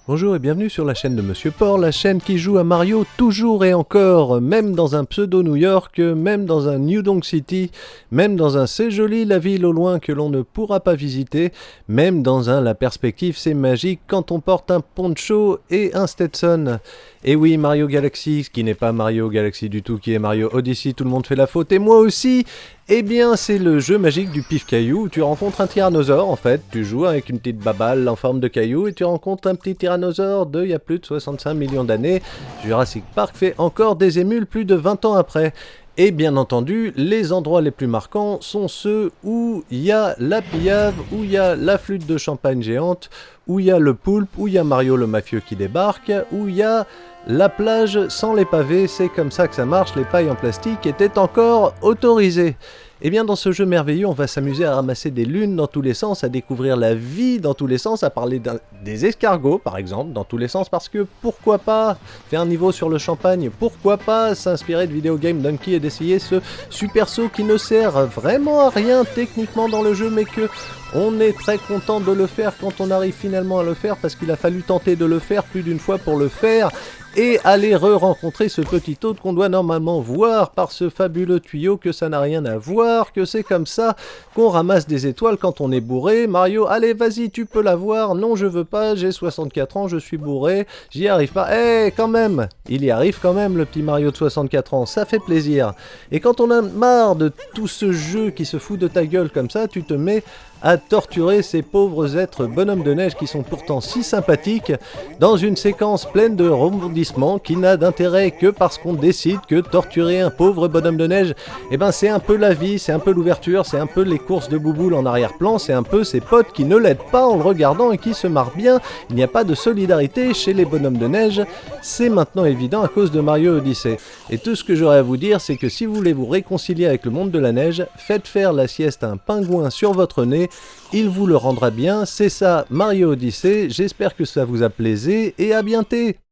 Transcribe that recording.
Bonjour et bienvenue sur la chaîne de Monsieur Porc, la chaîne qui joue à Mario toujours et encore, même dans un pseudo New York, même dans un New Donk City, même dans un C'est joli la ville au loin que l'on ne pourra pas visiter, même dans un La perspective c'est magique quand on porte un poncho et un Stetson. Et oui, Mario Galaxy, qui n'est pas Mario Galaxy du tout, qui est Mario Odyssey, tout le monde fait la faute, et moi aussi. Eh bien, c'est le jeu magique du pif-caillou où tu rencontres un tyrannosaure, en fait. Tu joues avec une petite baballe en forme de caillou et tu rencontres un petit tyrannosaure il y a plus de 65 millions d'années. Jurassic Park fait encore des émules plus de 20 ans après. Et bien entendu, les endroits les plus marquants sont ceux où il y a la pillave, où il y a la flûte de champagne géante, où il y a le poulpe, où il y a Mario le mafieux qui débarque, où il y a la plage sans les pavés. C'est comme ça que ça marche, les pailles en plastique étaient encore autorisées. Et bien dans ce jeu merveilleux, on va s'amuser à ramasser des lunes dans tous les sens, à découvrir la vie dans tous les sens, à parler des escargots par exemple, dans tous les sens, parce que pourquoi pas faire un niveau sur le champagne, pourquoi pas s'inspirer de Video Game Donkey et d'essayer ce super saut qui ne sert vraiment à rien techniquement dans le jeu, mais que on est très content de le faire quand on arrive finalement à le faire, parce qu'il a fallu tenter de le faire plus d'une fois pour le faire, et aller re-rencontrer ce petit hôte qu'on doit normalement voir par ce fabuleux tuyau, que ça n'a rien à voir, que c'est comme ça qu'on ramasse des étoiles quand on est bourré. Mario, allez vas-y, tu peux la voir. Non, je veux pas, j'ai 64 ans, je suis bourré, j'y arrive pas. Eh, quand même, il y arrive quand même, le petit Mario de 64 ans, ça fait plaisir. Et quand on a marre de tout ce jeu qui se fout de ta gueule comme ça, tu te mets à torturer ces pauvres êtres bonhommes de neige qui sont pourtant si sympathiques dans une séquence pleine de rebondissements qui n'a d'intérêt que parce qu'on décide que torturer un pauvre bonhomme de neige, eh ben c'est un peu la vie, c'est un peu l'ouverture, c'est un peu les courses de bouboule en arrière-plan, c'est un peu ses potes qui ne l'aident pas en le regardant et qui se marrent bien. Il n'y a pas de solidarité chez les bonhommes de neige, c'est maintenant évident à cause de Mario Odyssey. Et tout ce que j'aurais à vous dire, c'est que si vous voulez vous réconcilier avec le monde de la neige, faites faire la sieste à un pingouin sur votre nez, il vous le rendra bien. C'est ça Mario Odyssey, j'espère que ça vous a plaisé et à bientôt.